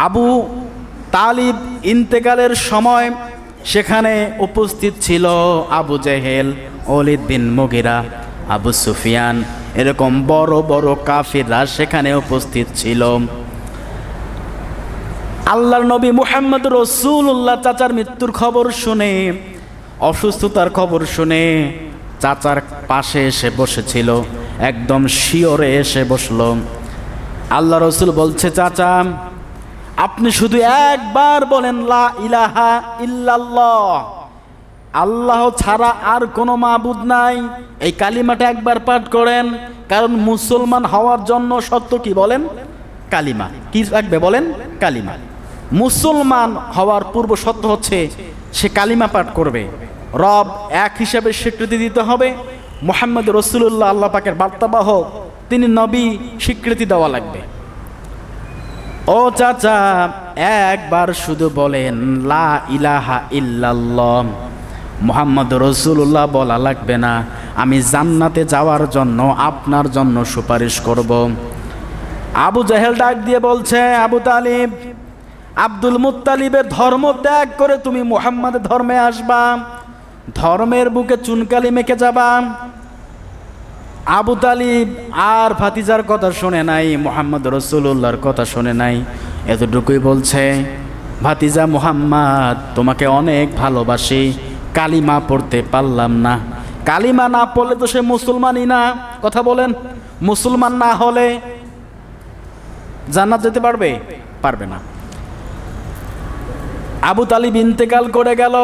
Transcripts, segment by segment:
আবু তালিব ইন্তেকালের সময় সেখানে উপস্থিত ছিল আবু জেহেল, ওয়ালিদ বিন মুগিরা, আবু সুফিয়ান, এরকম বড় বড় কাফিররা সেখানে উপস্থিত ছিল। আল্লাহর নবী মুহাম্মদ রাসূলুল্লাহ চাচার মৃত্যুর খবর শুনে, অসুস্থতার খবর শুনে চাচার পাশে এসে বসেছিল, একদম শিওরে এসে বসলো। আল্লাহ রসুল বলছে, চাচা আপনি শুধু একবার বলেন লা ইলাহা ইল্লাল্লাহ, আল্লাহ ছাড়া আর কোনো মাবুদ নাই, এই কালিমাটা একবার পাঠ করেন। কারণ মুসলমান হওয়ার জন্য সত্য কি বলেন? কালিমা। কি রাখবে বলেন? কালিমা। মুসলমান হওয়ার পূর্ব সত্য হচ্ছে সে কালিমা পাঠ করবে, রব এক হিসাবে স্বীকৃতি দিতে হবে, মুহাম্মদ রাসূলুল্লাহ আল্লাহ পাকের বার্তাবাহক, তিনি নবী, স্বীকৃতি দেওয়া লাগবে। ও চাচা একবার শুধু বলেন লা ইলাহা ইল্লাল্লাহ, মুহাম্মদ রাসূলুল্লাহ বলা লাগবে না, আমি জান্নাতে যাওয়ার জন্য আপনার জন্য সুপারিশ করব। আবু জেহেল ডাক দিয়ে বলছে, আবু তালিব, আব্দুল মুত্তালিবের ধর্ম ত্যাগ করে তুমি মুহাম্মাদের ধর্মে আসবা, ধর্মের বুকে চুনকালি মেখে যাবা। আবু তালিব আর ভাতিজার কথা শুনে নাই, মুহাম্মদ রাসূলুল্লাহর কথা শুনে নাই, এতটুকুই বলছে, ভাতিজা মুহাম্মদ তোমাকে অনেক ভালোবাসি, কালিমা পড়তে পারলাম না। কালিমা না পড়লে তো সে মুসলমানই না। কথা বলেন, মুসলমান না হলে জান্নাত যেতে পারবে? পারবে না। আবু তালিব ইন্তেকাল করে গেল,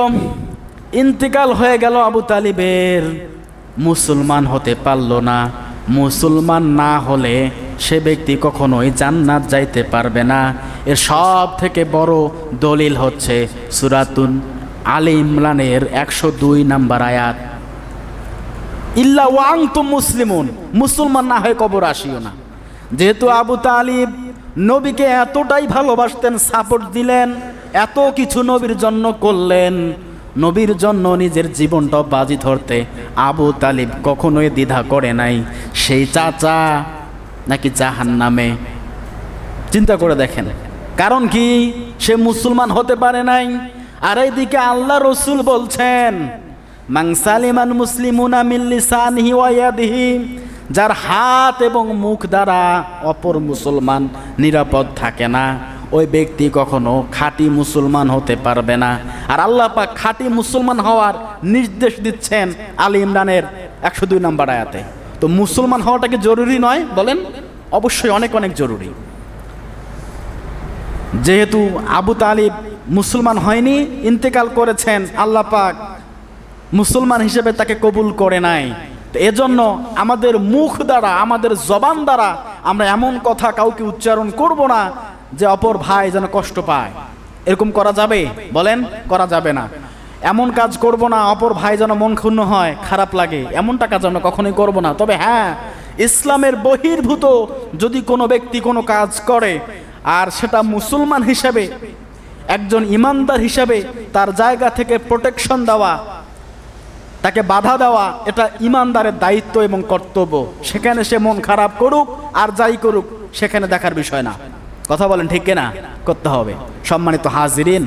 ইন্তেকাল হয়ে গেল আবু তালিবের, মুসলমান হতে পারল না। মুসলমান না হলে সে ব্যক্তি কখনোই জান্নাত যাইতে পারবে না। এর সব থেকে বড় দলিল হচ্ছে সূরাতুন আলে ইমরানের 102 নম্বর আয়াত, ইল্লা ওয়া আনতুম মুসলিমুন, মুসলমান না হয়ে কবর আসিও না। যেহেতু আবু তালিব নবীকে এতটাই ভালোবাসতেন, সাপোর্ট দিলেন, এত কিছু নবীর জন্য করলেন, নবীর জন্য নিজের জীবনটা বাজি ধরতে আবু তালিব কখনোই দ্বিধা করে নাই। সেই চাচা নাকি জাহান্নামে, চিন্তা করে দেখেন। কারণ কি? সে মুসলমান হতে পারে নাই। আর এইদিকে আল্লাহ রসুল বলছেন, মান সালিমান মুসলিমুনা মিন লিসানিহি ওয়া ইয়াদিহি, যার হাত এবং মুখ দ্বারা অপর মুসলমান নিরাপদ থাকে না, ওই ব্যক্তি কখনো খাঁটি মুসলমান হতে পারবে না। আর আল্লাহ পাক খাঁটি মুসলমান হওয়ার নির্দেশ দিচ্ছেন আলে ইমরানের 102 নম্বর আয়াতে। তো মুসলমান হওয়াটা কি জরুরি নয় বলেন? অবশ্যই অনেক অনেক জরুরি। যেহেতু আবু তালিব মুসলমান হয়নি, ইন্তেকাল করেছেন, আল্লাহ পাক মুসলমান হিসেবে তাকে কবুল করে নাই। তো এজন্য আমাদের মুখ দ্বারা, আমাদের জবান দ্বারা আমরা এমন কথা কাউকে উচ্চারণ করব না যে অপর ভাই যেন কষ্ট পায়। এরকম করা যাবে? বলেন, করা যাবে না। এমন কাজ করব না অপর ভাই যেন মন ক্ষুণ্ণ হয়, খারাপ লাগে, এমনটা কাজ আমরা কখনোই করব না। তবে হ্যাঁ, ইসলামের বহির্ভূত যদি কোনো ব্যক্তি কোনো কাজ করে আর সেটা মুসলমান হিসাবে, একজন ইমানদার হিসাবে তার জায়গা থেকে প্রোটেকশন দেওয়া, তাকে বাধা দেওয়া, এটা ইমানদারের দায়িত্ব এবং কর্তব্য। সেখানে সে মন খারাপ করুক আর যাই করুক, সেখানে দেখার বিষয় না। কথা বলেন ঠিক কিনা? করতে হবে। সম্মানিত হাজিরিন,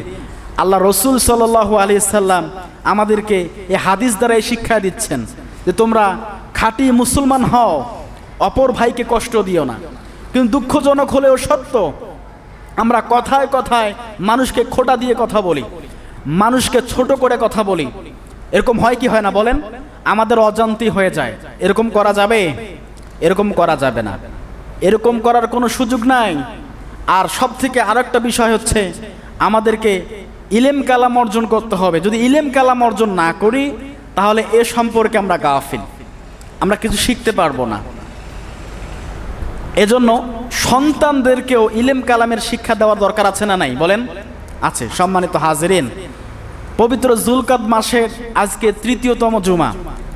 আল্লাহ রসুল সাল্লাল্লাহু আলাইহি সাল্লাম আমাদেরকে এই হাদিস দ্বারাই শিক্ষা দিচ্ছেন যে তোমরা খাঁটি মুসলমান হও, অপর ভাইকে কষ্ট দিও না। কিন্তু দুঃখজনক হলেও সত্য, আমরা কথায় কথায় মানুষকে খোঁটা দিয়ে কথা বলি, মানুষকে ছোট করে কথা বলি। এরকম হয় কি হয় না বলেন? আমাদের অজান্তি হয়ে যায়। এরকম করা যাবে? এরকম করা যাবে না। এরকম করার কোনো সুযোগ নাই। আর সব থেকে আরেকটা বিষয় হচ্ছে, আমাদেরকে ইলেম কালাম অর্জন করতে হবে। যদি ইলেম কালাম অর্জন না করি তাহলে এ সম্পর্কে আমরা গাফিল, আমরা কিছু শিখতে পারবো না। এজন্য সন্তানদেরকেও ইলেম কালামের শিক্ষা দেওয়ার দরকার আছে না নাই বলেন? আছে। সম্মানিত হাজিরিন, পবিত্র জুলকাদ মাসের আজকে ৩য়তম জুমা,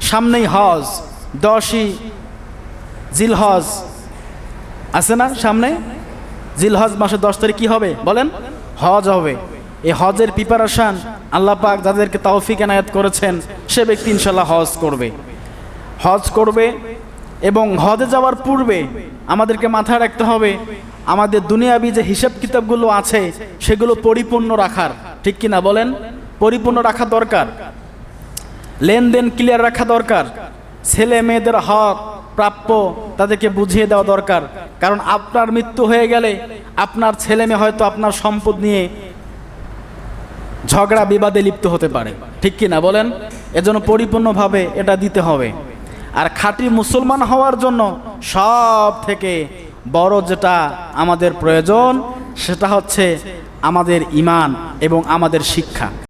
সামনেই হজ, 10ই জিলহজ আছে না সামনে? জিলহজ মাসের 10 তারিখ কি হবে বলেন? হজ হবে। এই হজের প্রিপারেশন আল্লাহ পাক যাদেরকে তৌফিক এনায়েত করেছেন সে ব্যক্তি ইনশাআল্লাহ হজ করবে। হজ করবে এবং হজে যাওয়ার পূর্বে আমাদেরকে মাথায় রাখতে হবে আমাদের দুনিয়াবি যে হিসাব কিতাবগুলো আছে সেগুলো পরিপূর্ণ রাখার, ঠিক কি না বলেন? পরিপূর্ণ রাখা দরকার, লেনদেন ক্লিয়ার রাখা দরকার, ছেলে মেয়েদের হক প্রাপ্য তাদেরকে বুঝিয়ে দেওয়া দরকার। কারণ আপনার মৃত্যু হয়ে গেলে আপনার ছেলে মেয়ে হয়তো আপনার সম্পদ নিয়ে ঝগড়া বিবাদে লিপ্ত হতে পারে, ঠিক কি না বলেন? এজন্য পরিপূর্ণভাবে এটা দিতে হবে। আর খাঁটি মুসলমান হওয়ার জন্য সব থেকে বড় যেটা আমাদের প্রয়োজন সেটা হচ্ছে আমাদের ঈমান এবং আমাদের শিক্ষা।